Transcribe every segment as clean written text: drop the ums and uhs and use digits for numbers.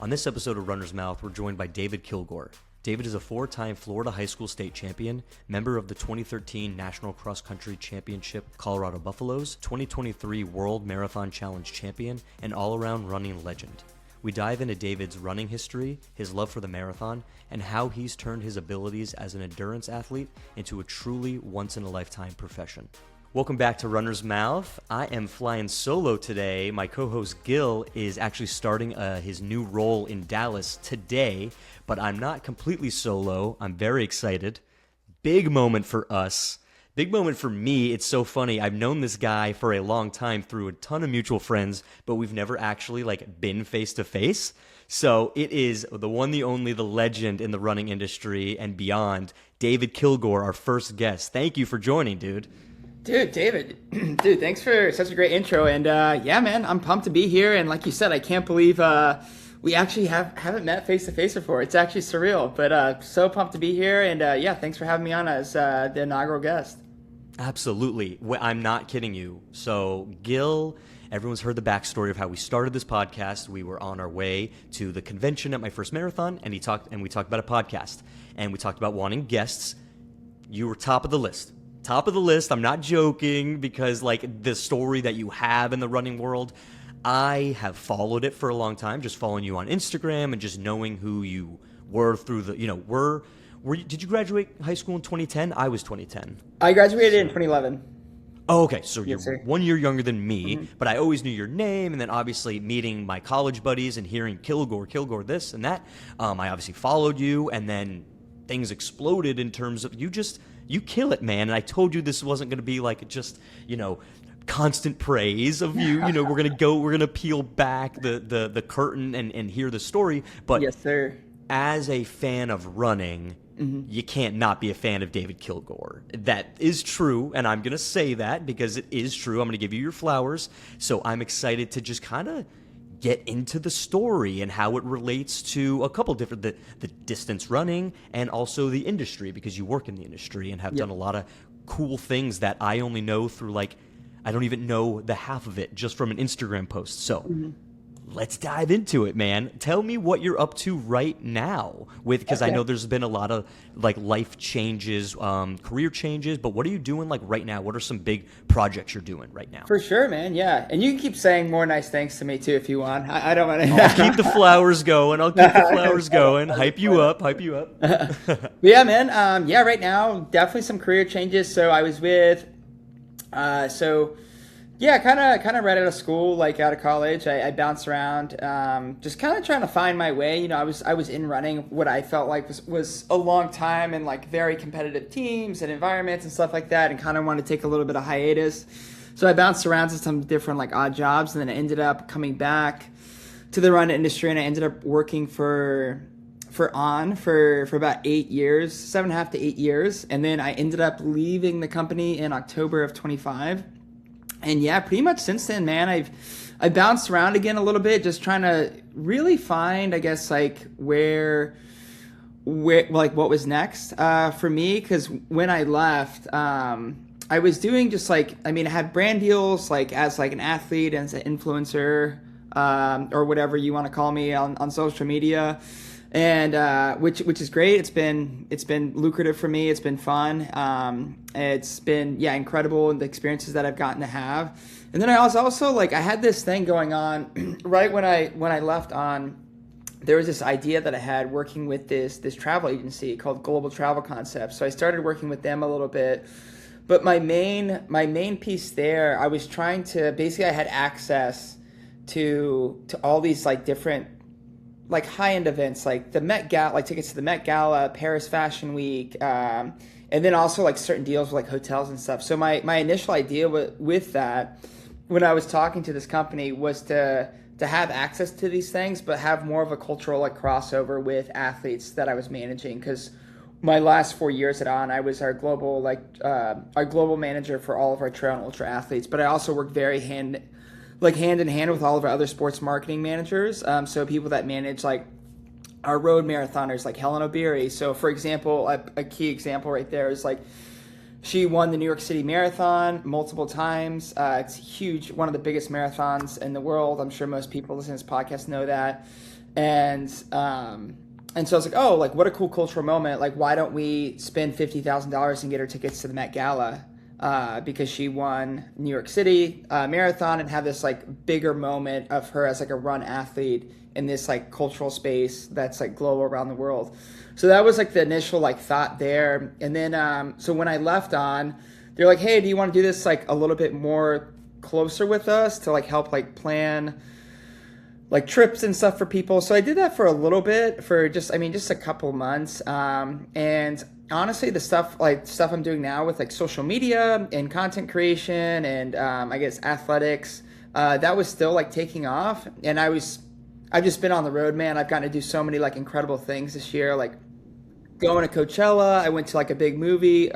On this episode of Runner's Mouth, we're joined by David Kilgore. David is a four-time Florida high school state champion, member of the 2013 National Cross Country Championship Colorado Buffaloes, 2023 World Marathon Challenge champion, and all-around running legend. We dive into David's running history, his love for the marathon, and how he's turned his abilities as an endurance athlete into a truly once-in-a-lifetime profession. Welcome back to Runner's Mouth. I am flying solo today. My co-host Gil is actually starting his new role in Dallas today, but I'm not completely solo. I'm very excited. Big moment for us. Big moment for me. It's so funny. I've known this guy for a long time through a ton of mutual friends, but we've never actually been face to face. So it is the one, the only, the legend in the running industry and beyond, David Kilgore, our first guest. Thank you for joining, dude. Dude, David, thanks for such a great intro. And yeah, man, I'm pumped to be here. And like you said, I can't believe we actually haven't met face to face before. It's actually surreal, but so pumped to be here. And yeah, thanks for having me on as the inaugural guest. Absolutely. I'm not kidding you. So Gil, everyone's heard the backstory of how we started this podcast. We were on our way to the convention at my first marathon, and we talked about a podcast, and we talked about wanting guests. You were top of the list. Top of the list. I'm not joking, because the story that you have in the running world, I have followed it for a long time, just following you on Instagram and just knowing who you were through the, did you graduate high school in 2010? I was 2010. I graduated in 2011. Oh, okay. So you're Yes, sir. 1 year younger than me, but I always knew your name. And then obviously meeting my college buddies and hearing Kilgore this and that, I obviously followed you, and then things exploded in terms of you kill it, man. And I told you this wasn't going to be constant praise of you. We're going to peel back the curtain and hear the story. But Yes, sir. as a fan of running, you can't not be a fan of David Kilgore. That is true, and I'm going to say that because it is true. I'm going to give you your flowers. So I'm excited to just kind of get into the story and how it relates to a couple different, the distance running and also the industry, because you work in the industry and have done a lot of cool things that I only know through I don't even know the half of it just from an Instagram post. So let's dive into it, man. Tell me what you're up to right now because I know there's been a lot of life changes, career changes, but what are you doing right now? What are some big projects you're doing right now? For sure, man. Yeah. And you can keep saying more nice things to me too if you want. I don't want to. I'll keep the flowers going. Hype you up. But yeah, man. Yeah, right now, definitely some career changes. So I was with, yeah, kind of right out of school, out of college. I bounced around, just kind of trying to find my way. I was in running what I felt like was a long time in very competitive teams and environments and stuff like that, and kind of wanted to take a little bit of hiatus. So I bounced around to some different odd jobs, and then I ended up coming back to the run industry, and I ended up working for about 8 years, 7.5 to 8 years, and then I ended up leaving the company in October of 25. And yeah, pretty much since then, man, I bounced around again a little bit, just trying to really find, I guess, where what was next for me. Because when I left, I was doing just I had brand deals as an athlete and as an influencer or whatever you want to call me on social media. And which is great. It's been lucrative for me. It's been fun. It's been incredible, and the experiences that I've gotten to have. And then I was also I had this thing going on right when I left on. There was this idea that I had working with this travel agency called Global Travel Concepts. So I started working with them a little bit. But my main piece there, I was trying to basically I had access to all these different high-end events the Met Gala, tickets to the Met Gala, Paris Fashion Week, and then also certain deals with hotels and stuff. So my initial idea with that, when I was talking to this company, was to have access to these things, but have more of a cultural crossover with athletes that I was managing. Because my last 4 years at On, I was our global manager for all of our trail and ultra athletes, but I also worked very hand in hand with all of our other sports marketing managers. So people that manage our road marathoners like Helen O'Beary. So for example, a key example right there is she won the New York City Marathon multiple times. It's huge, one of the biggest marathons in the world. I'm sure most people listening to this podcast know that. And so I was like, oh, like what a cool cultural moment. Like, why don't we spend $50,000 and get her tickets to the Met Gala? Because she won New York City marathon and have this like bigger moment of her as like a run athlete in this like cultural space that's like global around the world. So that was like the initial like thought there. And then so when I left on, they're like, hey, do you want to do this like a little bit more closer with us to like help like plan like trips and stuff for people. So I did that for a little bit for just a couple months. And honestly, the stuff I'm doing now with like social media and content creation and I guess athletics, that was still like taking off. And I've just been on the road, man. I've gotten to do so many like incredible things this year, like going to Coachella. I went to like a big movie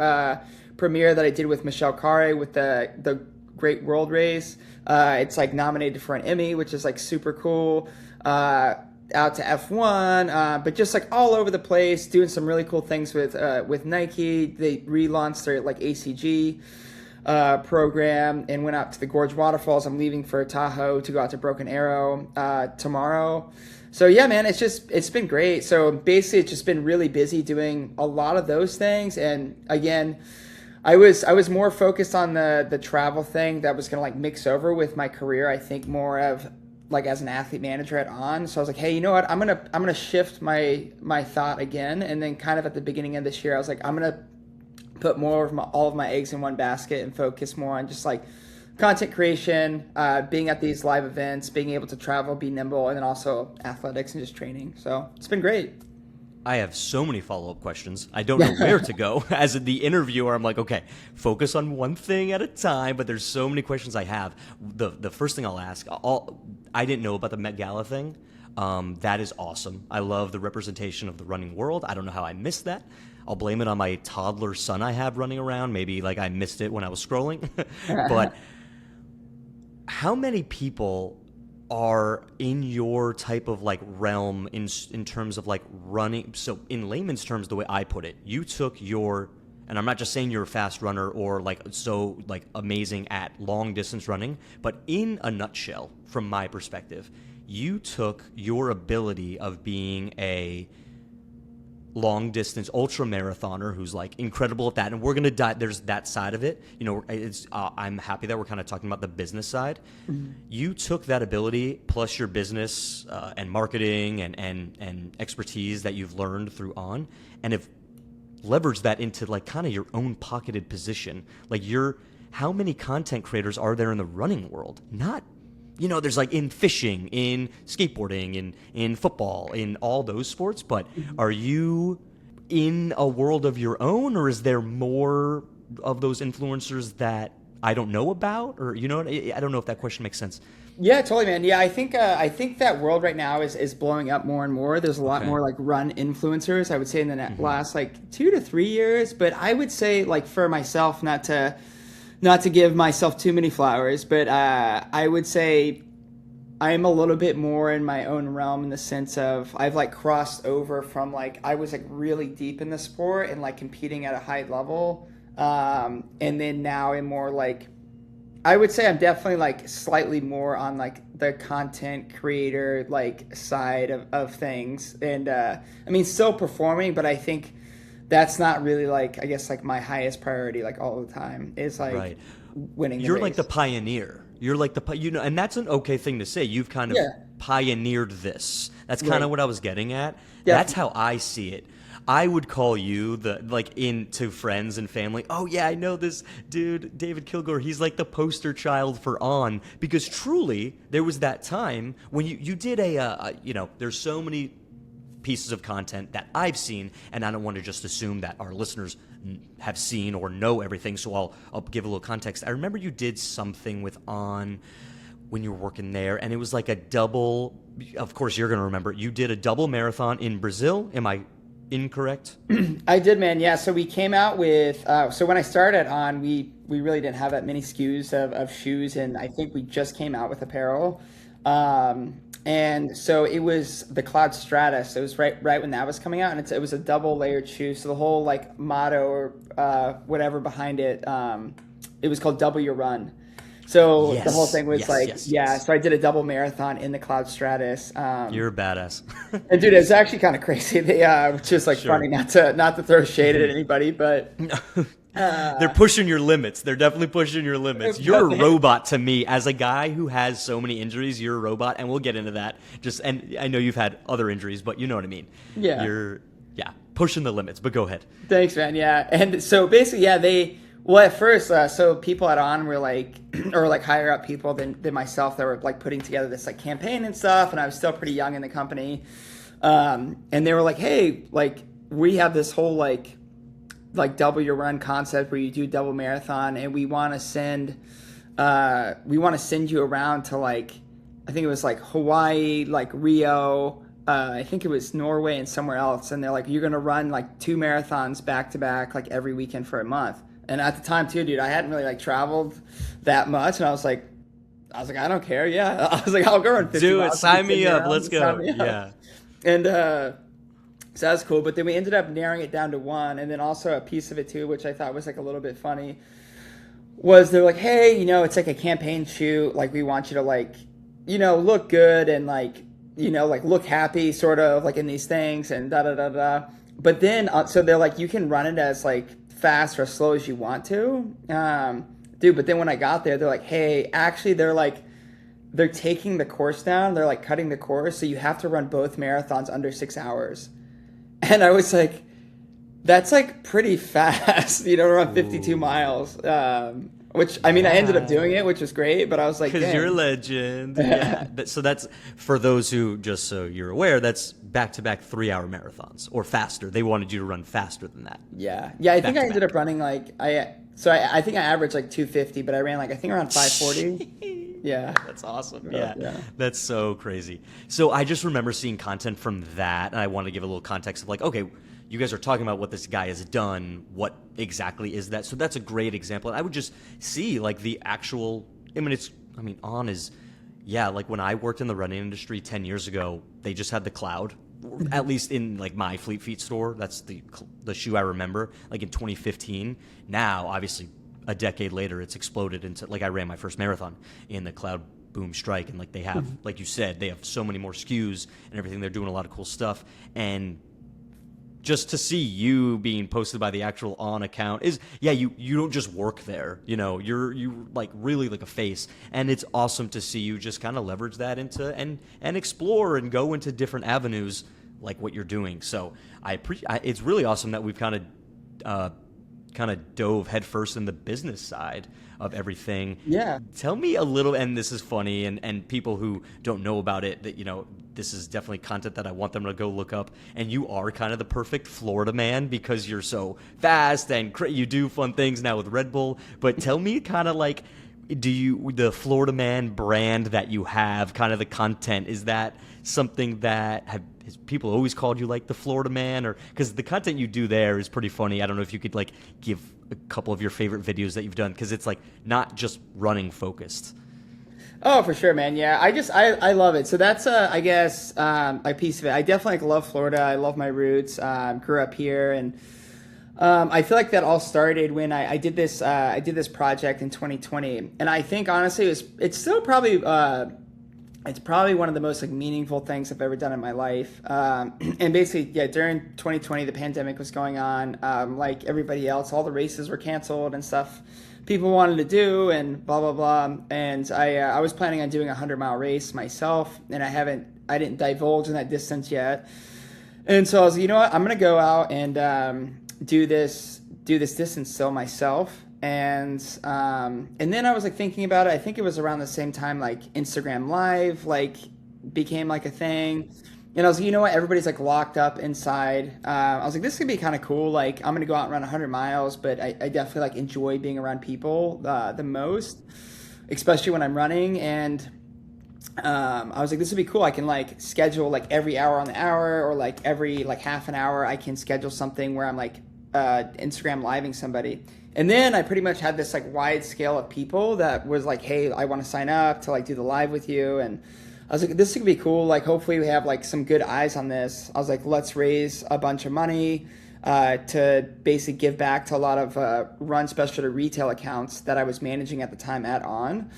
premiere that I did with Michelle Khare with the Great World Race. It's like nominated for an Emmy, which is like super cool. Out to F1, but just like all over the place, doing some really cool things with Nike. They relaunched their like ACG program and went out to the Gorge Waterfalls. I'm leaving for Tahoe to go out to Broken Arrow tomorrow. So yeah, man, it's been great. So basically, it's just been really busy doing a lot of those things. And again, I was more focused on the travel thing that was gonna like mix over with my career. I think more of like as an athlete manager at On. So I was like, hey, you know what? I'm gonna shift my thought again. And then kind of at the beginning of this year, I was like, I'm gonna put more of all of my eggs in one basket and focus more on just like content creation, being at these live events, being able to travel, be nimble, and then also athletics and just training. So it's been great. I have so many follow-up questions. I don't know where to go. As the interviewer, I'm like, okay, focus on one thing at a time, but there's so many questions I have. The first thing I'll ask, I didn't know about the Met Gala thing. That is awesome. I love the representation of the running world. I don't know how I missed that. I'll blame it on my toddler son I have running around. Maybe like I missed it when I was scrolling. But how many people are in your type of like realm in terms of like running? So in layman's terms, the way I put it, you took your, and I'm not just saying you're a fast runner or like so like amazing at long distance running, but in a nutshell, from my perspective, you took your ability of being a long distance ultra marathoner who's like incredible at that, and we're gonna dive. There's that side of it. You know, it's I'm happy that we're kind of talking about the business side. Mm-hmm. You took that ability plus your business and marketing and expertise that you've learned through On, and have leveraged that into like kind of your own pocketed position. Like how many content creators are there in the running world? Not. You know, there's like in fishing, in skateboarding, in football, in all those sports. But are you in a world of your own, or is there more of those influencers that I don't know about? Or, you know, I don't know if that question makes sense. Yeah, totally, man. Yeah, I think that world right now is blowing up more and more. There's a lot more like run influencers, I would say, in the last like 2 to 3 years. But I would say, like, for myself, not to give myself too many flowers, but I would say I'm a little bit more in my own realm in the sense of I've like crossed over from like I was like really deep in the sport and like competing at a high level, and then now I'm more like, I would say I'm definitely like slightly more on like the content creator like side of things, and I mean still performing, but I think that's not really like, I guess, like my highest priority like all the time is like winning. You're like the pioneer. You're like and that's an okay thing to say. You've kind of pioneered this. That's kind of what I was getting at. Yeah. That's how I see it. I would call you to friends and family. Oh yeah, I know this dude, David Kilgore. He's like the poster child for On, because truly there was that time when you did there's so many pieces of content that I've seen, and I don't want to just assume that our listeners have seen or know everything, so I'll give a little context. I remember you did something with On when you were working there, and it was like a double, of course you're going to remember, you did a double marathon in Brazil. Am I incorrect? I did, man. Yeah, so we came out with, so when I started On, we really didn't have that many SKUs of shoes, and I think we just came out with apparel. And so it was the Cloud Stratus. It was right when that was coming out, and it was a double layered shoe. So the whole like motto or whatever behind it, it was called Double Your Run. So the whole Yes, thing was yes, like, yes, yeah. yes. So I did a double marathon in the Cloud Stratus. You're a badass. And dude, it's actually kind of crazy. Which is like funny, Sure. not to throw shade at anybody, but They're pushing your limits. They're definitely pushing your limits. You're a but robot to me. As a guy who has so many injuries, you're a robot, and we'll get into that. And I know you've had other injuries, but you know what I mean. yeah. You're pushing the limits. But go ahead. Thanks, man. Yeah, and so basically, yeah, well at first, so people at On were like, or like higher up people than myself that were like putting together this like campaign and stuff, and I was still pretty young in the company, and they were like, hey, like we have this whole like double your run concept where you do double marathon, and we want to send you around to like, I think it was like Hawaii, like Rio. I think it was Norway and somewhere else, and they're like, you're gonna run like 2 marathons back to back, like every weekend for a month. And at the time too, dude, I hadn't really like traveled that much, and I was like, I don't care. Yeah, I was like, I'll go run 50 Do it. miles. Sign me up. Let's go. Yeah. And so that was cool. But then we ended up narrowing it down to one, and then also a piece of it too, which I thought was like a little bit funny, was they're like, hey, it's like a campaign shoot. Like we want you to like, look good and like, like look happy sort of like in these things and da da da da. But then, so they're like, you can run it as like fast or slow as you want to. Dude, but then when I got there, they're like, hey, actually they're taking the course down. They're like cutting the course. So you have to run both marathons under 6 hours. And I was like, that's like pretty fast, to run 52 miles. Which, I mean, I ended up doing it, which was great, but I was like, because you're a legend. Yeah. So that's, for those who, just so you're aware, that's back-to-back 3-hour marathons or faster. They wanted you to run faster than that. Yeah. Yeah, I think I ended up running like, I think I averaged like 250, but I ran like, I think around 540. Yeah. That's awesome. Yeah. That's so crazy. So I just remember seeing content from that, and I want to give a little context of like, okay, you guys are talking about what this guy has done. What exactly is that? So that's a great example. And I would just see like the actual, On is, like when I worked in the running industry 10 years ago, they just had the Cloud, at least in like my Fleet Feet store. That's the shoe I remember, like in 2015. Now, obviously, a decade later, it's exploded into, like I ran my first marathon in the Cloud Boom Strike, and like they have, like you said, they have so many more SKUs and everything. They're doing a lot of cool stuff. And just to see you being posted by the actual On account is, you don't just work there, you're like really like a face, and it's awesome to see you just kind of leverage that into and explore and go into different avenues like what you're doing. So it's really awesome that we've kind of dove headfirst in the business side of everything. Yeah. Tell me a little, and this is funny, and people who don't know about it, that, this is definitely content that I want them to go look up. And you are kind of the perfect Florida man because you're so fast and you do fun things now with Red Bull. But tell me kind of like, the Florida man brand that you have, kind of the content, is that something that has people always called you like the Florida man? Or because the content you do there is pretty funny. I don't know if you could like give a couple of your favorite videos that you've done, because it's like not just running focused. Oh, for sure, man. Yeah, I love it. So that's I guess a piece of it. I definitely love Florida. I love my roots. Grew up here, and I feel like that all started when I did this project in 2020, and I think honestly it's still probably it's probably one of the most like meaningful things I've ever done in my life. And basically, during 2020, the pandemic was going on. Like everybody else, all the races were canceled and stuff people wanted to do, and blah blah blah. And I was planning on doing a 100-mile race myself, and I didn't divulge in that distance yet. And so I was like, you know what, I'm gonna go out and do this distance still myself. And then I was like thinking about it. I think it was around the same time like Instagram Live like became like a thing. And I was like, you know what, everybody's like locked up inside. I was like, this could be kind of cool. Like I'm gonna go out and run 100 miles, but I definitely like enjoy being around people the most, especially when I'm running. And I was like, this would be cool. I can like schedule like every hour on the hour, or like every like half an hour I can schedule something where I'm like Instagram living somebody. And then I pretty much had this like wide scale of people that was like, hey, I want to sign up to like do the live with you. And I was like, this could be cool. Like, hopefully we have like some good eyes on this. I was like, let's raise a bunch of money. to basically give back to a lot of run specialty retail accounts that I was managing at the time at On.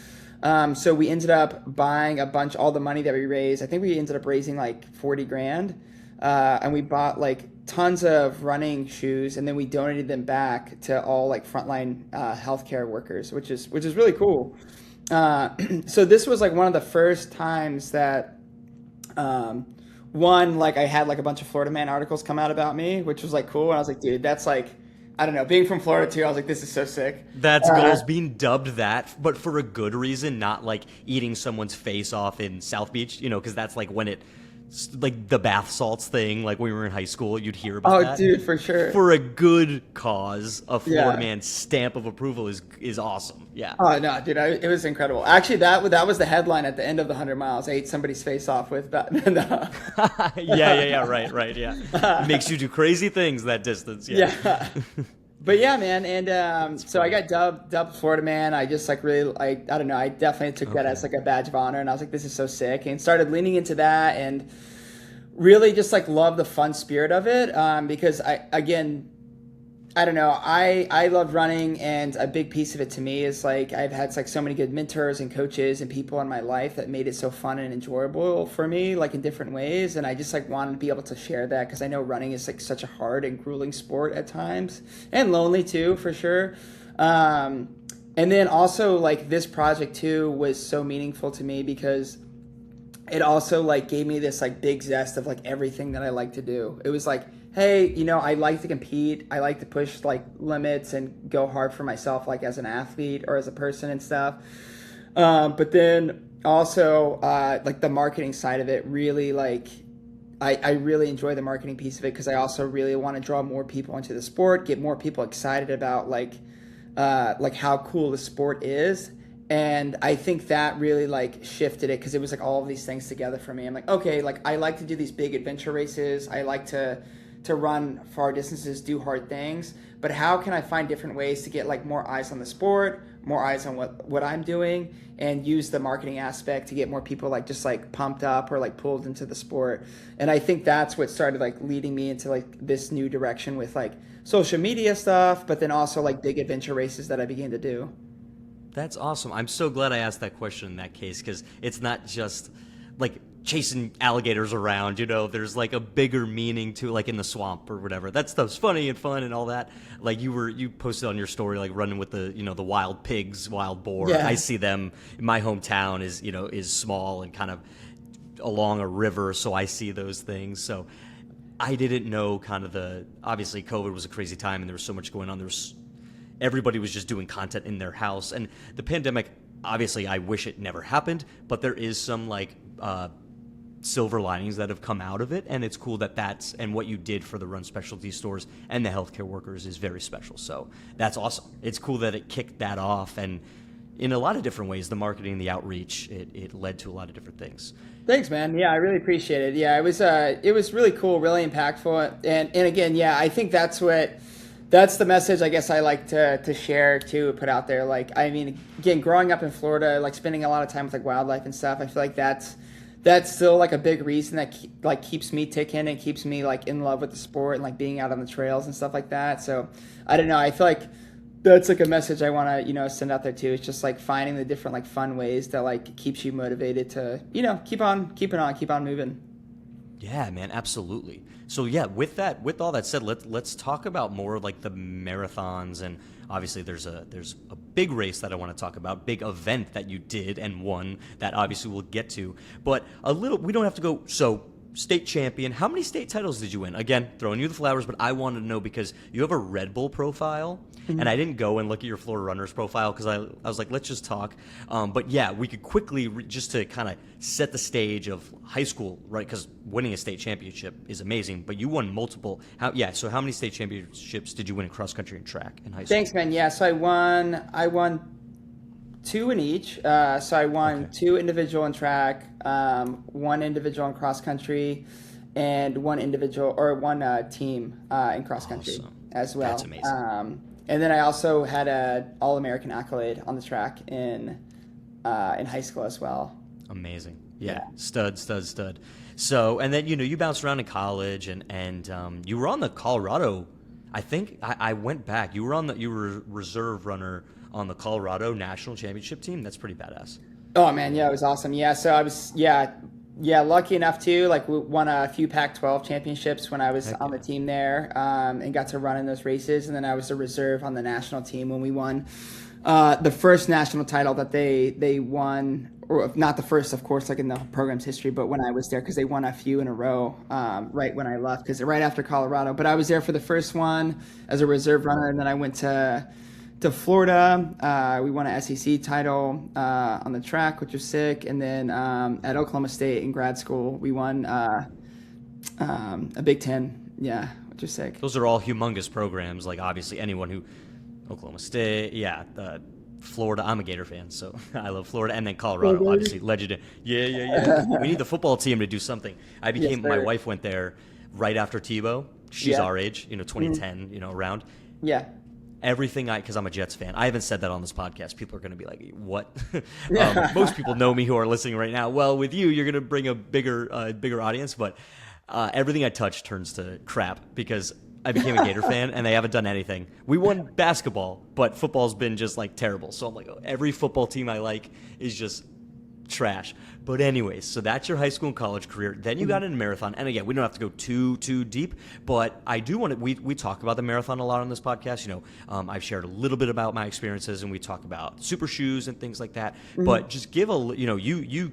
So we ended up buying all the money that we raised. I think we ended up raising like 40 grand. And we bought like tons of running shoes, and then we donated them back to all like frontline healthcare workers, which is really cool. So this was like one of the first times that one, like I had like a bunch of Florida Man articles come out about me, which was like cool. And I was like, dude, that's like, I don't know, being from Florida too, I was like, this is so sick. That's goals, being dubbed that, but for a good reason, not like eating someone's face off in South Beach, because that's like when it, like the bath salts thing, like when we were in high school, you'd hear about that. Oh, dude, for sure. For a good cause, a Florida Yeah. Man stamp of approval is awesome. Yeah. Oh no, dude, it was incredible. Actually, that was the headline at the end of the 100 miles. I ate somebody's face off with that. No. Yeah. Right. Yeah. It makes you do crazy things that distance. Yeah. Yeah. But yeah, man, and so I got dubbed Florida Man. I just like really like I don't know. I definitely took that as like a badge of honor, and I was like, this is so sick, and started leaning into that, and really just like love the fun spirit of it. Because I don't know. I love running, and a big piece of it to me is like I've had like so many good mentors and coaches and people in my life that made it so fun and enjoyable for me, like in different ways. And I just like wanted to be able to share that because I know running is like such a hard and grueling sport at times, and lonely too, for sure. And then also like this project too was so meaningful to me because it also like gave me this like big zest of like everything that I like to do. It was like, hey, I like to compete. I like to push like limits and go hard for myself, like as an athlete or as a person and stuff. But then also like the marketing side of it really like I really enjoy the marketing piece of it because I also really want to draw more people into the sport, get more people excited about like how cool the sport is. And I think that really like shifted it because it was like all of these things together for me. I'm like, okay, like I like to do these big adventure races. I like to run far distances, do hard things. But how can I find different ways to get like more eyes on the sport, more eyes on what I'm doing, and use the marketing aspect to get more people like just like pumped up or like pulled into the sport. And I think that's what started like leading me into like this new direction with like social media stuff, but then also like big adventure races that I began to do. That's awesome. I'm so glad I asked that question in that case because it's not just like chasing alligators around, there's like a bigger meaning to like in the swamp or whatever. That stuff's funny and fun and all that. Like you posted on your story, like running with the, the wild pigs, wild boar. Yeah. I see them. My hometown is small and kind of along a river. So I see those things. So I didn't know kind of obviously COVID was a crazy time and there was so much going on. Everybody was just doing content in their house, and the pandemic, obviously I wish it never happened, but there is some like silver linings that have come out of it, and it's cool and what you did for the run specialty stores and the healthcare workers is very special. So that's awesome. It's cool that it kicked that off, and in a lot of different ways, the marketing, the outreach, it led to a lot of different things. Thanks, man. Yeah, I really appreciate it. Yeah, it was really cool, really impactful, and again, yeah, I think that's the message I guess I like to share too, put out there. Like, I mean, again, growing up in Florida, like spending a lot of time with like wildlife and stuff, I feel like that's still like a big reason that keeps me ticking and keeps me like in love with the sport and like being out on the trails and stuff like that. So I don't know. I feel like that's like a message I want to, send out there too. It's just like finding the different like fun ways that like keeps you motivated to, keep on moving. Yeah, man, absolutely. So yeah, with all that said, let's talk about more like the marathons, and obviously there's a big race that I want to talk about, big event that you did and won that obviously we'll get to. But we don't have to go state champion. How many state titles did you win? Again, throwing you the flowers, but I wanted to know because you have a Red Bull profile, and I didn't go and look at your Florida Runners profile because I was like, let's just talk. But yeah, we could quickly, just to kind of set the stage of high school, right? Because winning a state championship is amazing, but you won multiple. So how many state championships did you win in cross country and track in high school? Thanks, man. Yeah, so I won two in each. So I won two individual in track, one individual in cross country, and one team in cross country as well. That's amazing. And then I also had an All-American accolade on the track in high school as well. Amazing. Yeah. Stud. So, and then, you bounced around in college and you were on the Colorado I think I went back. You were reserve runner on the Colorado national championship team. That's pretty badass. Oh man, yeah, it was awesome. Yeah, so I was lucky enough to like we won a few Pac-12 championships when I was Heck on the yeah. team there, and got to run in those races. And then I was a reserve on the national team when we won the first national title that they won, or not the first, of course, like in the program's history, but when I was there, because they won a few in a row right when I left, because right after Colorado. But I was there for the first one as a reserve runner, and then I went to Florida. We won an SEC title on the track, which was sick. And then at Oklahoma State in grad school, we won a Big Ten, yeah, which was sick. Those are all humongous programs. Like obviously anyone who Oklahoma State, yeah, Florida. I'm a Gator fan, so I love Florida, and then Colorado, obviously legendary. Yeah. We need the football team to do something. My wife went there right after Tebow. She's our age, 2010, around. Yeah. Everything because I'm a Jets fan. I haven't said that on this podcast. People are going to be like, what? Most people know me who are listening right now. Well, with you, you're going to bring a bigger audience, but everything I touch turns to crap because I became a Gator fan and they haven't done anything. We won basketball, but football's been just like terrible. So I'm like, every football team I like is just trash. But anyways, so that's your high school and college career. Then you got into marathon. And again, we don't have to go too deep, but I do want to, we talk about the marathon a lot on this podcast. I've shared a little bit about my experiences and we talk about super shoes and things like that. But just give you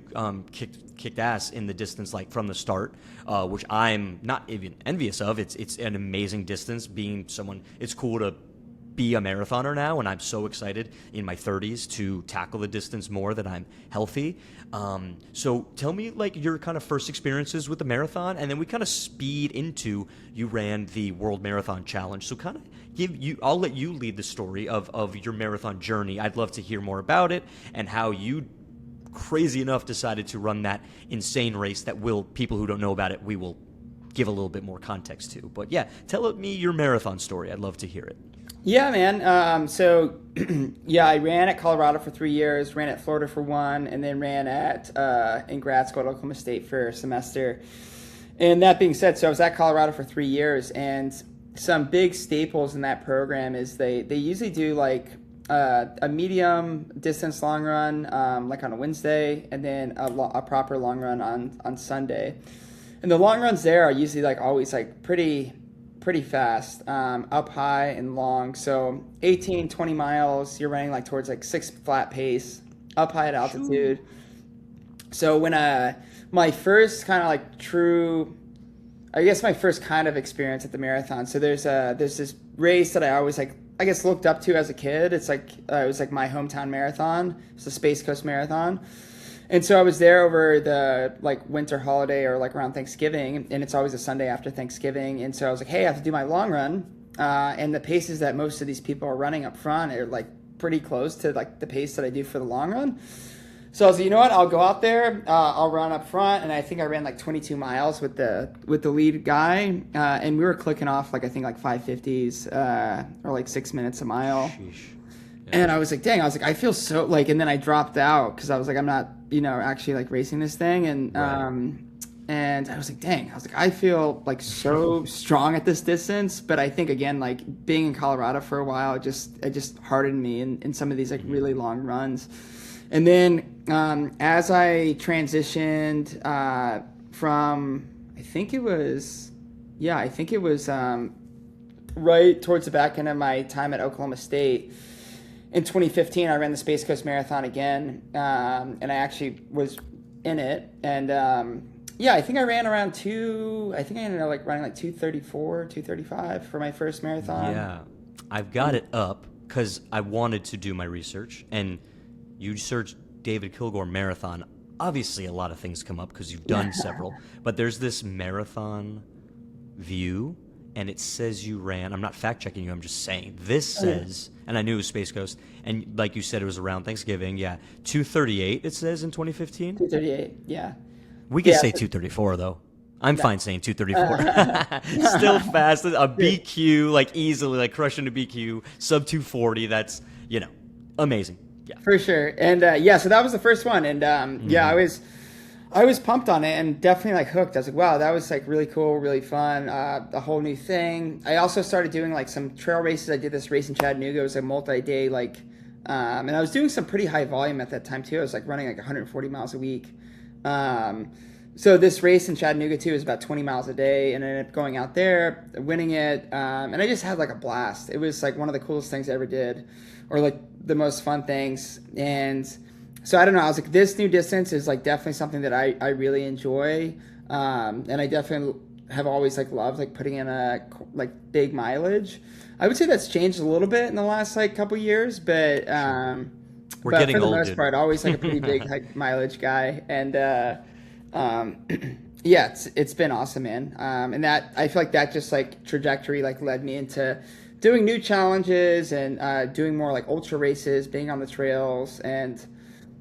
kicked ass in the distance, like from the start, which I'm not even envious of. It's an amazing distance being someone, it's cool to be a marathoner now, and I'm so excited in my 30s to tackle the distance more that I'm healthy. So tell me like your kind of first experiences with the marathon, and then we kind of speed into you ran the World Marathon Challenge. So kind of I'll let you lead the story of your marathon journey. I'd love to hear more about it and how you crazy enough decided to run that insane race that people who don't know about it, we will give a little bit more context to. But yeah, tell me your marathon story. I'd love to hear it. Yeah, man. So, I ran at Colorado for 3 years, ran at Florida for 1, and then ran in grad school at Oklahoma State for a semester. And that being said, so I was at Colorado for 3 years, and some big staples in that program is they usually do like a medium distance long run, like on a Wednesday, and then a proper long run on Sunday. And the long runs there are usually like always like pretty fast, up high and long. So 18, 20 miles, you're running like towards like 6 flat pace, up high at altitude. So when my first kind of like my first kind of experience at the marathon. So there's this race that I always looked up to as a kid. It's like it was like my hometown marathon. It's the Space Coast Marathon. And so I was there over the like winter holiday or like around Thanksgiving, and it's always a Sunday after Thanksgiving. And so I was like, hey, I have to do my long run. And the paces that most of these people are running up front are like pretty close to like the pace that I do for the long run. So I was like, you know what, I'll go out there, I'll run up front. And I think I ran like 22 miles with the lead guy. And we were clicking off like, I think like 550s or like 6 minutes a mile. Sheesh. And I was like, dang, I feel so like, and then I dropped out because I was like, I'm not, actually like racing this thing. And, and I was like, dang, I feel like so strong at this distance. But I think again, like being in Colorado for a while, it just hardened me in some of these like really long runs. And then, as I transitioned, from, I think it was right towards the back end of my time at Oklahoma State. In 2015, I ran the Space Coast Marathon again, and I actually was in it. And I think I ran around I ended up like running like 234, 235 for my first marathon. Yeah, I've got it up because I wanted to do my research, and you search David Kilgore marathon. Obviously, a lot of things come up because you've done several, but there's this marathon view. And it says you ran, I'm not fact checking you, I'm just saying, this says, and I knew it was Space Coast, and like you said, it was around Thanksgiving, 238 it says in 2015? 238, yeah. We can say 234 though. I'm fine saying 234. Still fast, a BQ, like easily, like crushing a BQ, sub 240, that's, amazing. Yeah. For sure. And so that was the first one. And I was pumped on it and definitely like hooked. I was like, wow, that was like really cool, really fun, a whole new thing. I also started doing like some trail races. I did this race in Chattanooga. It was a multi-day like, and I was doing some pretty high volume at that time too. I was like running like 140 miles a week. So this race in Chattanooga too is about 20 miles a day, and I ended up going out there, winning it, and I just had like a blast. It was like one of the coolest things I ever did, or like the most fun things. And so I don't know, I was like, this new distance is like definitely something that I really enjoy, and I definitely have always like loved like putting in a like big mileage. I would say that's changed a little bit in the last like couple years, but We're but getting for the old, most dude. part, always like a pretty big like mileage guy, and um, yeah, it's been awesome, man. And that I feel like that just like trajectory like led me into doing new challenges and doing more like ultra races, being on the trails, and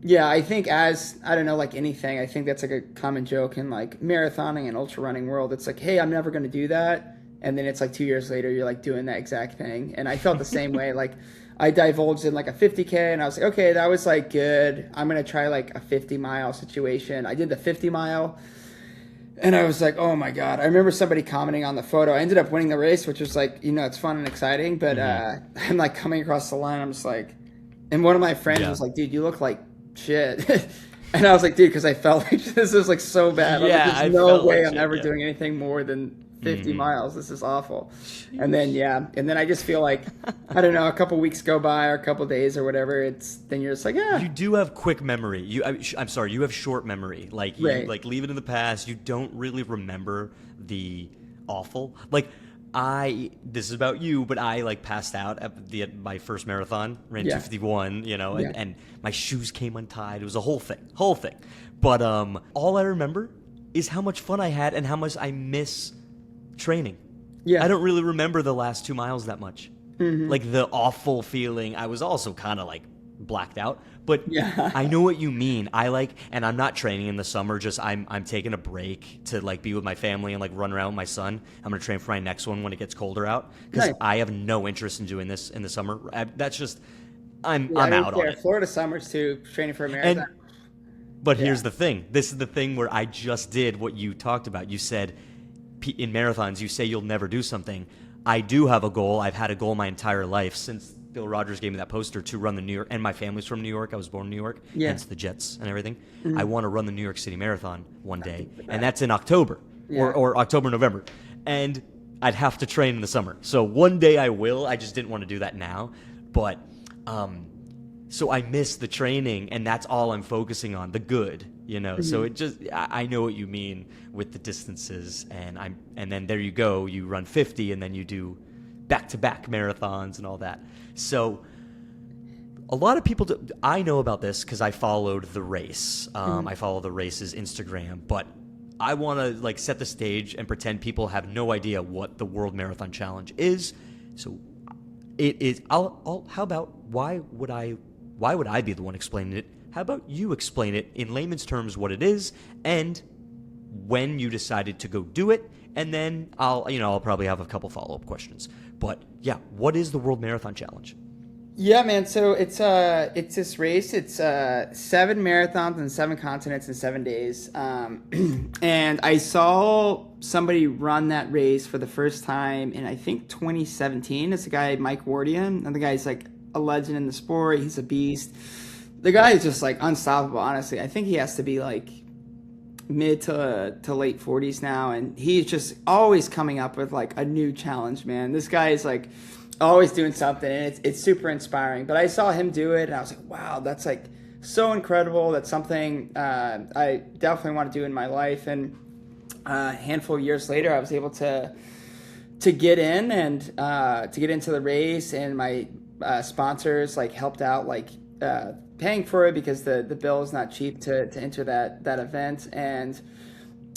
yeah, I think as I don't know, like anything, I think that's like a common joke in like marathoning and ultra running world. It's like, hey, I'm never going to do that, and then it's like 2 years later, you're like doing that exact thing. And I felt the same way. Like I divulged in like a 50K, and I was like, okay, that was like good. I'm gonna try like a 50-mile situation. I did the 50 mile, and I was like, oh my god. I remember somebody commenting on the photo. I ended up winning the race, which was like, it's fun and exciting. But I'm like coming across the line. I'm just like, and one of my friends Yeah. was like, dude, you look like shit. And I was like, dude, because I felt like this is like so bad. I'm like, Yeah, I there's no felt like way I'm shit, ever yeah. doing anything more than 50 miles. This is awful. And then and then I just feel like I don't know, a couple weeks go by or a couple days or whatever. Then you're just like, You do have quick memory. I'm sorry, you have short memory. Like you right, like leave it in the past. You don't really remember the awful. Like this is about you, but I like passed out at my first marathon, ran yeah, 251, yeah, and my shoes came untied. It was a whole thing. But all I remember is how much fun I had and how much I miss training. I yeah, don't really remember the last 2 miles that much. Like the awful feeling. I was also kind of like blacked out, but yeah. I know what you mean. And I'm not training in the summer. Just I'm taking a break to like be with my family and like run around with my son. I'm gonna train for my next one when it gets colder out because Nice. I have no interest in doing this in the summer. That's just Yeah, I I'm mean, out on yeah, it. Florida summers too, training for a And marathon. but Yeah, here's the thing. This is the thing where I just did what you talked about. You said in marathons, you say you'll never do something. I do have a goal. I've had a goal my entire life since Bill Rogers gave me that poster to run the New York, and my family's from New York. I was born in New York, yeah, hence the Jets and everything. I want to run the New York City Marathon one day, and that's in October yeah. or October, November. And I'd have to train in the summer. So one day I will. I just didn't want to do that now. But so I miss the training, and that's all I'm focusing on, the good. So it just I know what you mean with the distances, and then there you go, you run 50, and then you do back-to-back marathons and all that. So a lot of people I know about this because I followed the race. I follow the race's Instagram, but I want to like set the stage and pretend people have no idea what the World Marathon Challenge is. So it is. How about why would I be the one explaining it? How about you explain it in layman's terms what it is and when you decided to go do it, and then I'll probably have a couple follow-up questions. But yeah, what is the World Marathon Challenge? Yeah, man. So it's this race. It's 7 marathons in 7 continents in 7 days. And I saw somebody run that race for the first time in I think 2017. It's a guy Mike Wardian, and the guy's like a legend in the sport. He's a beast. The guy is just like unstoppable. Honestly, I think he has to be like mid to late 40s now, and he's just always coming up with like a new challenge, man. This guy is like always doing something, and it's super inspiring. But I saw him do it, and I was like, wow, that's like so incredible. That's something I definitely want to do in my life. And a handful of years later, I was able to get in and to get into the race, and my sponsors like helped out like paying for it because the bill is not cheap to enter that event. And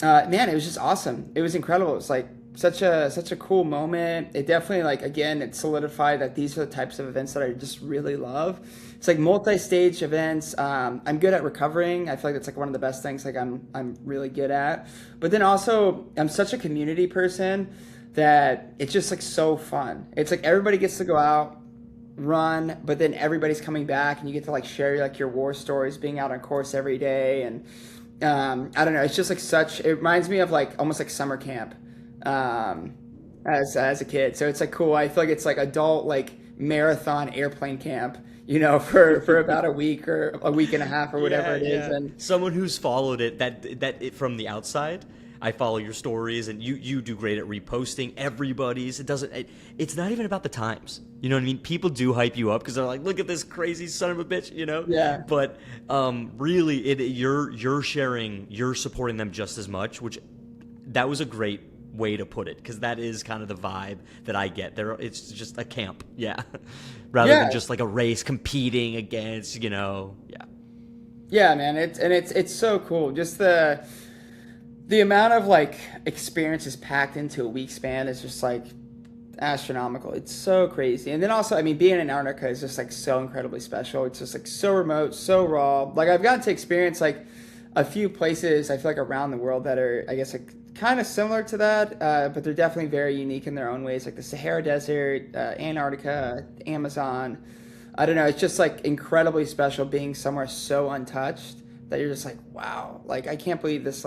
man, it was just awesome. It was incredible. It was like such a cool moment. It definitely like again it solidified that these are the types of events that I just really love. It's like multi-stage events. I'm good at recovering. I feel like that's like one of the best things like I'm really good at. But then also I'm such a community person that it's just like so fun. It's like everybody gets to go out, run, but then everybody's coming back and you get to like share like your war stories being out on course every day. And I don't know. It's just like it reminds me of like almost like summer camp, as a kid. So it's like cool. I feel like it's like adult like marathon airplane camp, for about a week or a week and a half or whatever it is. And someone who's followed it from the outside. I follow your stories, and you do great at reposting everybody's. It's not even about the times. You know what I mean? People do hype you up because they're like, look at this crazy son of a bitch, Yeah. But really, you're sharing, you're supporting them just as much, which that was a great way to put it, because that is kind of the vibe that I get there. It's just a camp, rather than just like a race competing against, yeah. Yeah, man. It's so cool. Just the amount of like experiences packed into a week span is just like astronomical. It's so crazy. And then also, I mean, being in Antarctica is just like so incredibly special. It's just like so remote, so raw. Like I've gotten to experience like a few places I feel like around the world that are, I guess, like kind of similar to that, but they're definitely very unique in their own ways, like the Sahara Desert, Antarctica, Amazon. I don't know. It's just like incredibly special being somewhere so untouched that you're just like, wow, like I can't believe this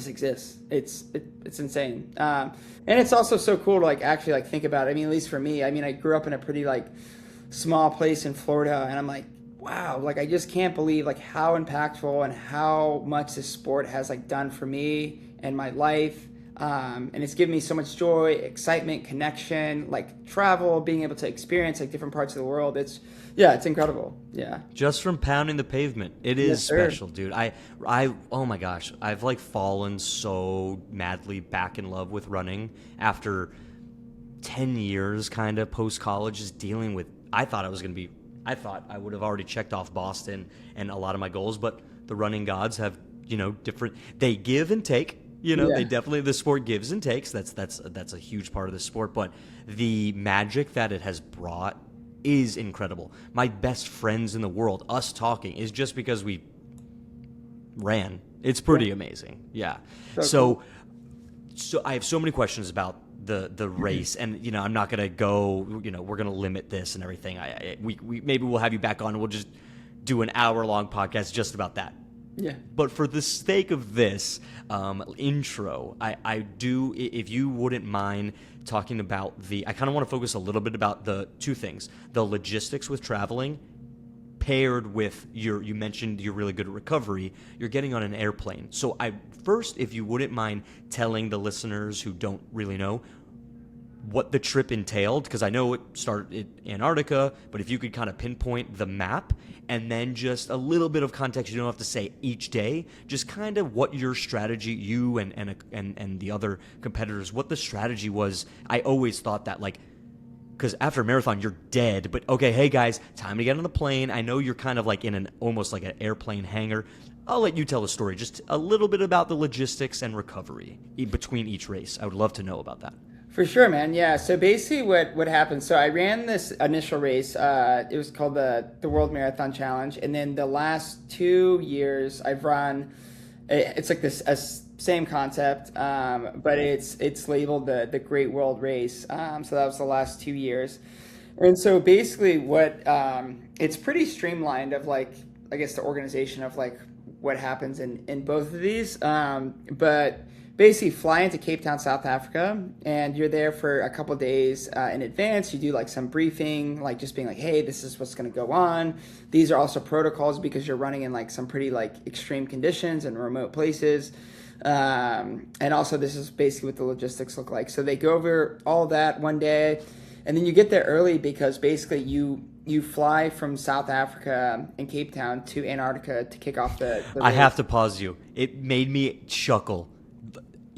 exists. It's insane. And it's also so cool to like actually like think about it. I mean, at least for me, I mean, I grew up in a pretty like small place in Florida, and I'm like, wow, like I just can't believe like how impactful and how much this sport has like done for me and my life. And it's given me so much joy, excitement, connection, like travel, being able to experience like different parts of the world. It's incredible. Yeah. Just from pounding the pavement. It is special, dude. Oh my gosh. I've like fallen so madly back in love with running after 10 years kind of post college, just dealing with, I thought I would have already checked off Boston and a lot of my goals, but the running gods have, they give and take. They definitely, the sport gives and takes. That's a huge part of the sport, but the magic that it has brought is incredible. My best friends in the world, us talking, is just because we ran. It's pretty amazing. Yeah. So I have so many questions about the race, and I'm not gonna go. We're gonna limit this and everything. We maybe we'll have you back on. And we'll just do an hour-long podcast just about that. Yeah. But for the sake of this intro, I do, if you wouldn't mind talking about I kind of want to focus a little bit about the two things, the logistics with traveling paired with you mentioned you're really good at recovery, you're getting on an airplane. So first, if you wouldn't mind telling the listeners who don't really know what the trip entailed, because I know it started in Antarctica, but if you could kind of pinpoint the map, and then just a little bit of context, you don't have to say each day, just kind of what your strategy, you and the other competitors, what the strategy was. I always thought that, like, because after a marathon, you're dead, but okay, hey guys, time to get on the plane. I know you're kind of like in almost like an airplane hangar. I'll let you tell the story, just a little bit about the logistics and recovery between each race. I would love to know about that. For sure, man. Yeah. So basically what happened, so I ran this initial race. It was called the World Marathon Challenge. And then the last 2 years I've run, it's like this same concept, but it's labeled the Great World Race. So that was the last 2 years. And so basically it's pretty streamlined of like, I guess the organization of like what happens in both of these. But basically fly into Cape Town, South Africa, and you're there for a couple days in advance. You do like some briefing, like just being like, hey, this is what's going to go on. These are also protocols because you're running in like some pretty like extreme conditions and remote places. And also this is basically what the logistics look like. So they go over all that one day, and then you get there early because basically you fly from South Africa and Cape Town to Antarctica to kick off the race. I have to pause you. It made me chuckle.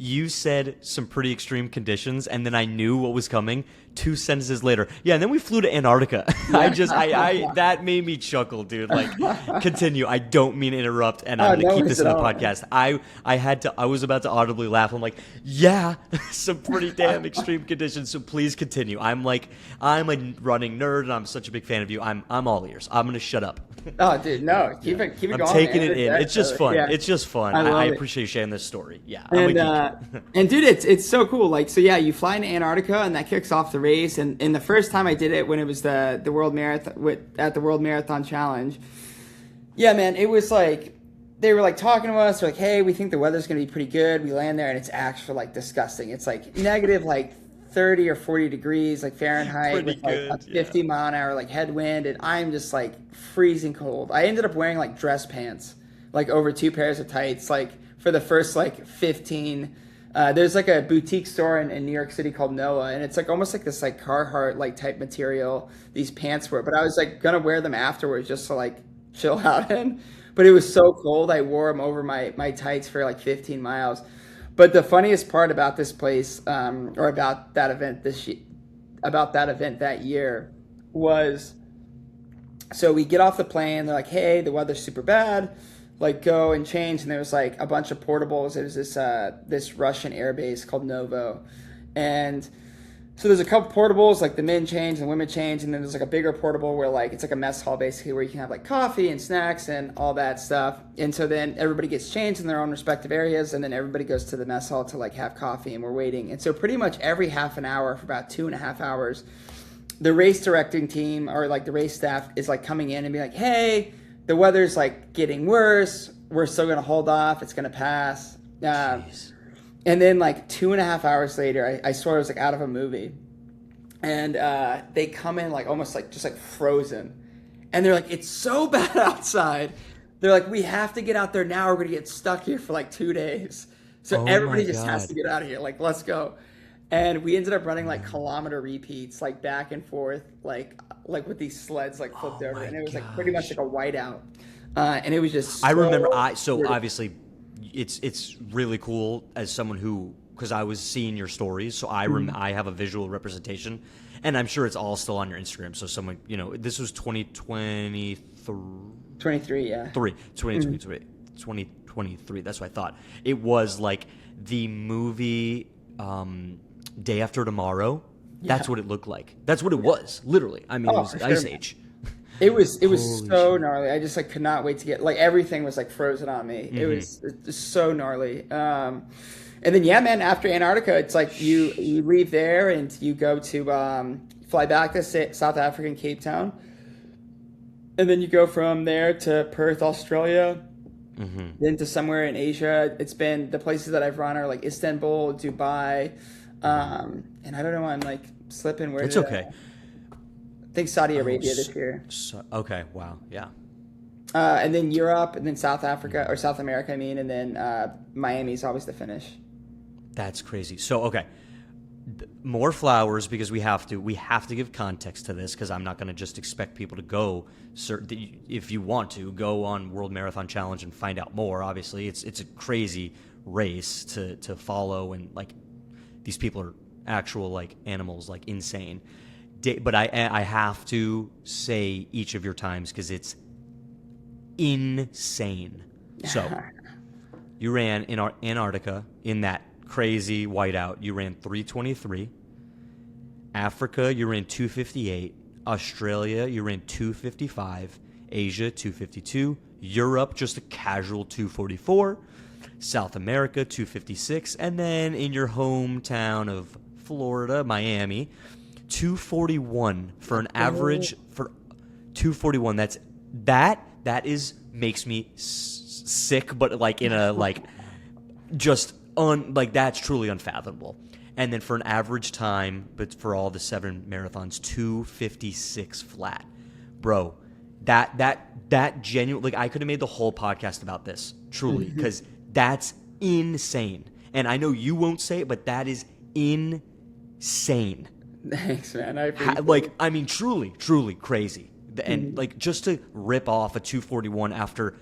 You said some pretty extreme conditions, and then I knew what was coming 2 sentences later. Yeah, and then we flew to Antarctica. I that made me chuckle, dude. Like, continue. I don't mean to interrupt, and I'm going to keep this in the podcast. I was about to audibly laugh. I'm like, yeah, some pretty damn extreme conditions, so please continue. I'm a running nerd, and I'm such a big fan of you. I'm all ears. I'm going to shut up. Oh, dude, no. Keep it going. I'm taking it in. It's just fun. Yeah. It's just fun. I appreciate you sharing this story. Yeah. And dude, it's so cool. Like, so yeah, you fly into Antarctica, and that kicks off the race. And the first time I did it, when it was the World Marathon at the World Marathon Challenge, yeah, man, it was like they were like talking to us. They're like, "Hey, we think the weather's gonna be pretty good." We land there and it's actually like disgusting. It's like negative like 30 or 40 degrees like Fahrenheit Pretty with like a good, yeah. 50 mile an hour like headwind, and I'm just like freezing cold. I ended up wearing like dress pants like over two pairs of tights like for the first like 15. There's like a boutique store in New York City called Noah, and it's like almost like this like Carhartt like type material. These pants were, but I was like gonna wear them afterwards just to like chill out in. But it was so cold, I wore them over my tights for like 15 miles. But the funniest part about this place, or about that event about that event that year, was so we get off the plane. They're like, "Hey, the weather's super bad. Like, go and change." And there was like a bunch of portables. It was this Russian air base called Novo, and so there's a couple portables, like the men change and women change, and then there's like a bigger portable where like it's like a mess hall basically where you can have like coffee and snacks and all that stuff. And so then everybody gets changed in their own respective areas, and then everybody goes to the mess hall to like have coffee, and we're waiting. And so pretty much every half an hour for about 2.5 hours, the race directing team or like the race staff is like coming in and be like, "Hey, the weather's like getting worse. We're still gonna hold off. It's gonna pass." Jeez. And then like 2.5 hours later, I swear it was like out of a movie, and they come in like almost like just like frozen, and they're like, "It's so bad outside." They're like, "We have to get out there now. We're gonna get stuck here for like 2 days." So Oh my everybody just has God. to get out of here. Like, let's go. And we ended up running like kilometer repeats, like back and forth, like with these sleds like flipped Oh over, my and it was like pretty much gosh. like a whiteout. And it was just I remember so so weird. obviously it's really cool as someone who, because I was seeing your stories, so I have a visual representation, and I'm sure it's all still on your Instagram. So someone, this was 2023, 23, yeah. 2023, 2023. That's what I thought. It was like the movie Day After Tomorrow. That's Yeah. what it looked like. That's what it was, literally. I mean, it Oh, was for sure, Ice man. Age. It was Holy so shit. gnarly. I just like could not wait to get like everything was like frozen on me. It was so gnarly. And then yeah, man. After Antarctica, it's like you leave there and you go to fly back to South Africa and Cape Town, and then you go from there to Perth, Australia, then to somewhere in Asia. It's been the places that I've run are like Istanbul, Dubai, and I don't know. I'm like slipping. Where It's did okay. I think Saudi Oh, Arabia this year. okay. Wow. Yeah. And then Europe, and then South Africa, or South America, I mean, and then Miami's always the finish. That's crazy. So, okay. More flowers, because we have to give context to this, because I'm not going to just expect people to go. If you want to go on World Marathon Challenge and find out more, obviously it's a crazy race to follow, and like these people are actual like animals, like insane. But I have to say each of your times because it's insane. So you ran in Antarctica in that crazy whiteout. You ran 3:23. Africa, you ran 2:58. Australia, you ran 2:55. Asia, 2:52. Europe, just a casual 2:44. South America, 2:56. And then in your hometown of Florida, Miami, 2:41 for an average for 2:41. That is makes me sick, but like in a like just like that's truly unfathomable. And then for an average time, but for all the 7 marathons, 2:56 flat, bro. That genuine, like I could have made the whole podcast about this truly, because that's insane. And I know you won't say it, but that is insane. Thanks, man. I appreciate Like, I mean, truly crazy. And like just to rip off a 2:41 after,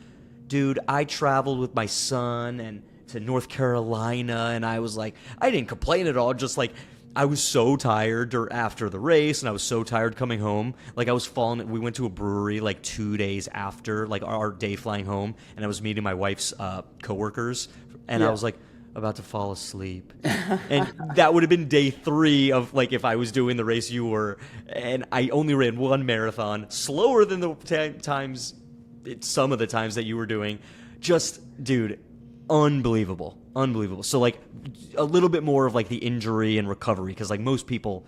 dude, I traveled with my son and to North Carolina, and I was like, I didn't complain at all. Just like I was so tired after the race, and I was so tired coming home. Like I was falling. We went to a brewery like 2 days after like our day flying home, and I was meeting my wife's coworkers, and I Yeah. was like about to fall asleep. And that would have been day 3 of like if I was doing the race you were, and I only ran one marathon, slower than the times, some of the times that you were doing. Just, dude, unbelievable. So like a little bit more of like the injury and recovery, because like most people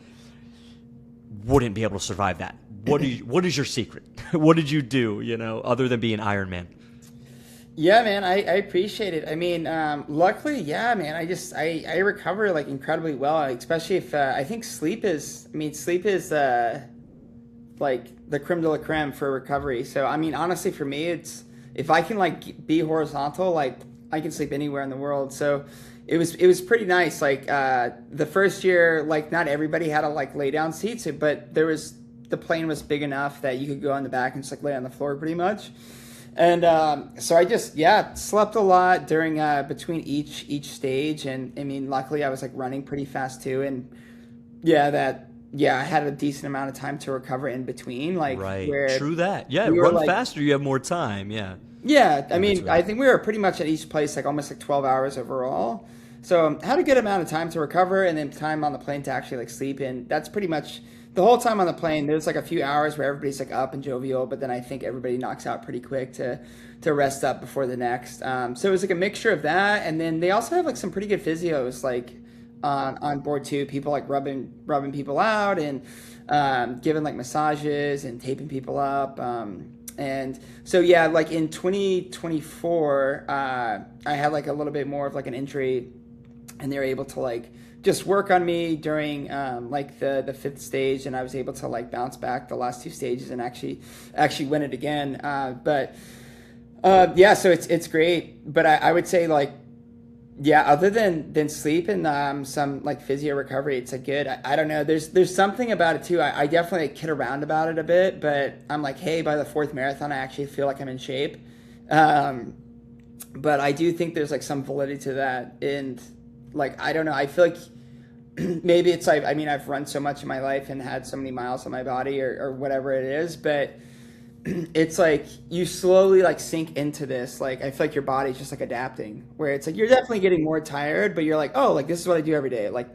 wouldn't be able to survive that. What is your secret? What did you do, other than being Iron Man? Yeah, man, I appreciate it. I mean, luckily, yeah, man, I recover like incredibly well, especially if I think sleep is like the creme de la creme for recovery. So I mean, honestly, for me, it's if I can like be horizontal, like I can sleep anywhere in the world. So it was pretty nice. Like the first year, like not everybody had a like lay down seat, so, but the plane was big enough that you could go on the back and just like lay on the floor pretty much. And so I just slept a lot during between each stage, and I mean luckily I was like running pretty fast too, and I had a decent amount of time to recover in between, like Right. where True that. Yeah. we were Run like faster. You have more time. Yeah. yeah, I In mean, I between. think we were pretty much at each place like almost like 12 hours overall. So had a good amount of time to recover and then time on the plane to actually like sleep in. That's pretty much the whole time on the plane. There's like a few hours where everybody's like up and jovial, but then I think everybody knocks out pretty quick to rest up before the next. So it was like a mixture of that, and then they also have like some pretty good physios like on board too. People like rubbing people out and giving like massages and taping people up. And so yeah, like in 2024, I had like a little bit more of like an injury, and they were able to like just work on me during like the fifth stage, and I was able to like bounce back the last two stages and actually win it again. Yeah, so it's great, but I would say like yeah, other than sleep and some like physio recovery, it's a good. I don't know. There's something about it too. I definitely like, kid around about it a bit, but I'm like, hey, by the fourth marathon, I actually feel like I'm in shape. Um, but I do think there's like some validity to that, and like I don't know. I feel like maybe it's like I mean I've run so much in my life and had so many miles on my body or whatever it is, but it's like you slowly like sink into this. Like I feel like your body's just like adapting, where it's like you're definitely getting more tired, but you're like, oh, like this is what I do every day. Like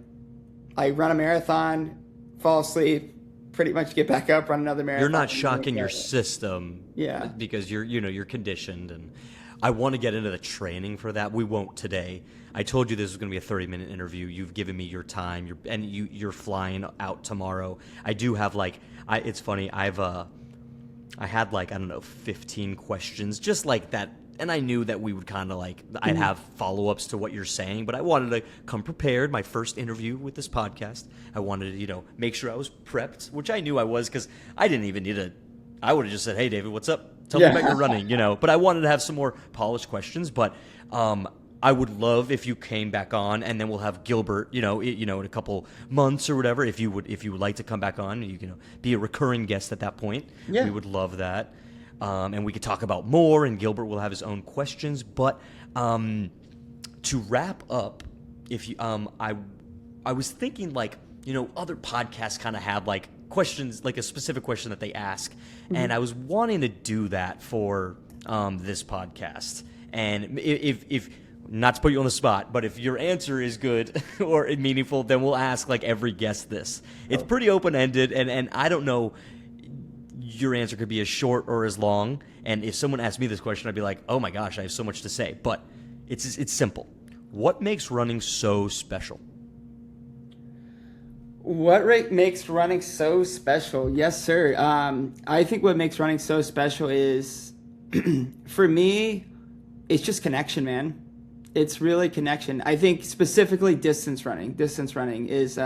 I run a marathon, fall asleep, pretty much get back up, run another You're marathon. not shocking your system Yeah. because you're conditioned, and I want to get into the training for that. We won't today. I told you this was going to be a 30-minute interview. You've given me your time. You're flying out tomorrow. I do have like it's funny. I had like I don't know 15 questions just like that, and I knew that we would kind of like I'd have follow-ups to what you're saying, but I wanted to come prepared. My first interview with this podcast, I wanted to make sure I was prepped, which I knew I was because I didn't even need I would have just said, "Hey David, what's up? Tell me about your running," But I wanted to have some more polished questions, but I would love if you came back on, and then we'll have Gilbert, in a couple months or whatever. If you would like to come back on, you can be a recurring guest at that point. Yeah. We would love that, and we could talk about more. And Gilbert will have his own questions. But to wrap up, if you, I was thinking like other podcasts kind of have like questions, like a specific question that they ask, and I was wanting to do that for this podcast. And if not to put you on the spot, but if your answer is good or meaningful, then we'll ask like every guest this. It's pretty open-ended, and I don't know, your answer could be as short or as long. And if someone asked me this question, I'd be like, oh my gosh, I have so much to say. But it's simple. What makes running so special? Makes running so special? Yes, sir. I think what makes running so special is, for me, it's just connection, man. It's really connection. I think specifically distance running. Distance running is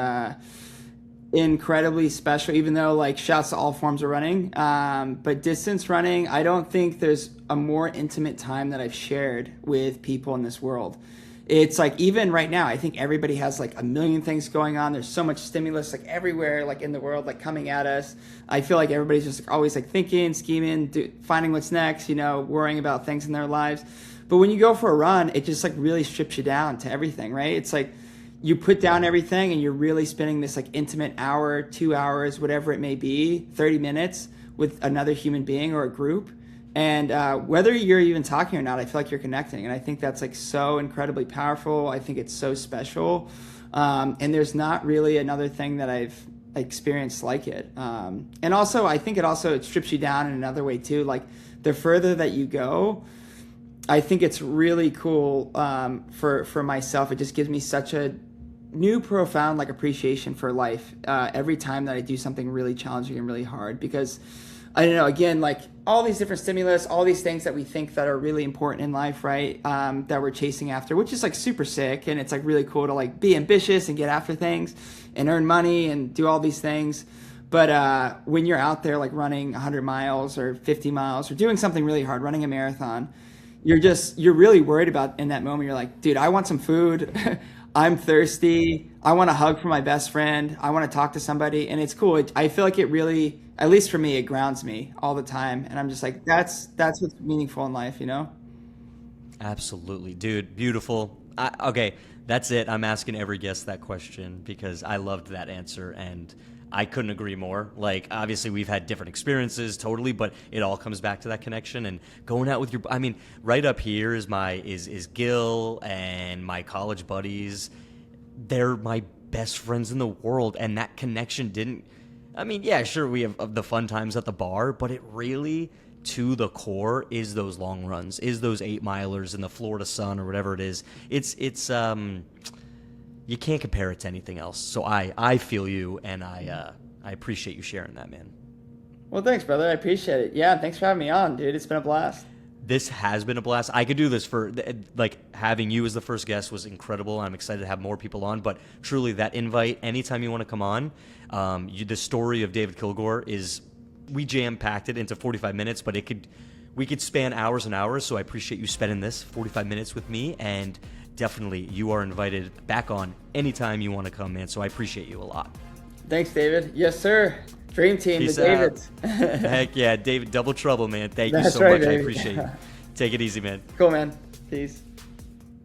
incredibly special, even though like shouts to all forms of running. But distance running, I don't think there's a more intimate time that I've shared with people in this world. It's like even right now, I think everybody has like a million things going on. There's so much stimulus like everywhere, like in the world, like coming at us. I feel like everybody's just like, always like thinking, scheming, finding what's next, worrying about things in their lives. But when you go for a run, it just like really strips you down to everything, right? It's like you put down everything and you're really spending this like intimate hour, 2 hours, whatever it may be, 30 minutes with another human being or a group. And whether you're even talking or not, I feel like you're connecting. And I think that's like so incredibly powerful. I think it's so special. And there's not really another thing that I've experienced like it. And also, I think it strips you down in another way too. Like the further that you go, I think it's really cool for myself. It just gives me such a new, profound like appreciation for life every time that I do something really challenging and really hard, because I don't know, again, like all these different stimulus, all these things that we think that are really important in life, right? That we're chasing after, which is like super sick. And it's like really cool to like be ambitious and get after things and earn money and do all these things. But when you're out there like running 100 miles or 50 miles or doing something really hard, running a marathon, you're really worried about in that moment. You're like, dude, I want some food. I'm thirsty. I want a hug from my best friend. I want to talk to somebody. And it's cool. I feel like it really, at least for me, it grounds me all the time. And I'm just like, that's what's meaningful in life, you know? Absolutely, dude. Beautiful. Okay, that's it. I'm asking every guest that question because I loved that answer, and I couldn't agree more. Like, obviously, we've had different experiences, totally, but it all comes back to that connection and going out with your. I mean, right up here is Gil and my college buddies. They're my best friends in the world, and that connection didn't. I mean, yeah, sure, we have the fun times at the bar, but it really, to the core, is those long runs, is those 8-milers in the Florida sun or whatever it is. It's you can't compare it to anything else. So I feel you, and I appreciate you sharing that, man. Well, thanks, brother. I appreciate it. Yeah, thanks for having me on, dude. It's been a blast. This has been a blast. I could do this for, like, having you as the first guest was incredible. I'm excited to have more people on, but truly that invite, anytime you want to come on, the story of David Kilgore is, we jam-packed it into 45 minutes, but we could span hours and hours, so I appreciate you spending this 45 minutes with me, and definitely you are invited back on anytime you want to come, man, so I appreciate you a lot. Thanks, David. Yes, sir. Dream team, Peace the Davids. Heck yeah, David, double trouble, man. Thank you That's so right, much. I baby. appreciate you. Take it easy, man. Cool, man. Peace.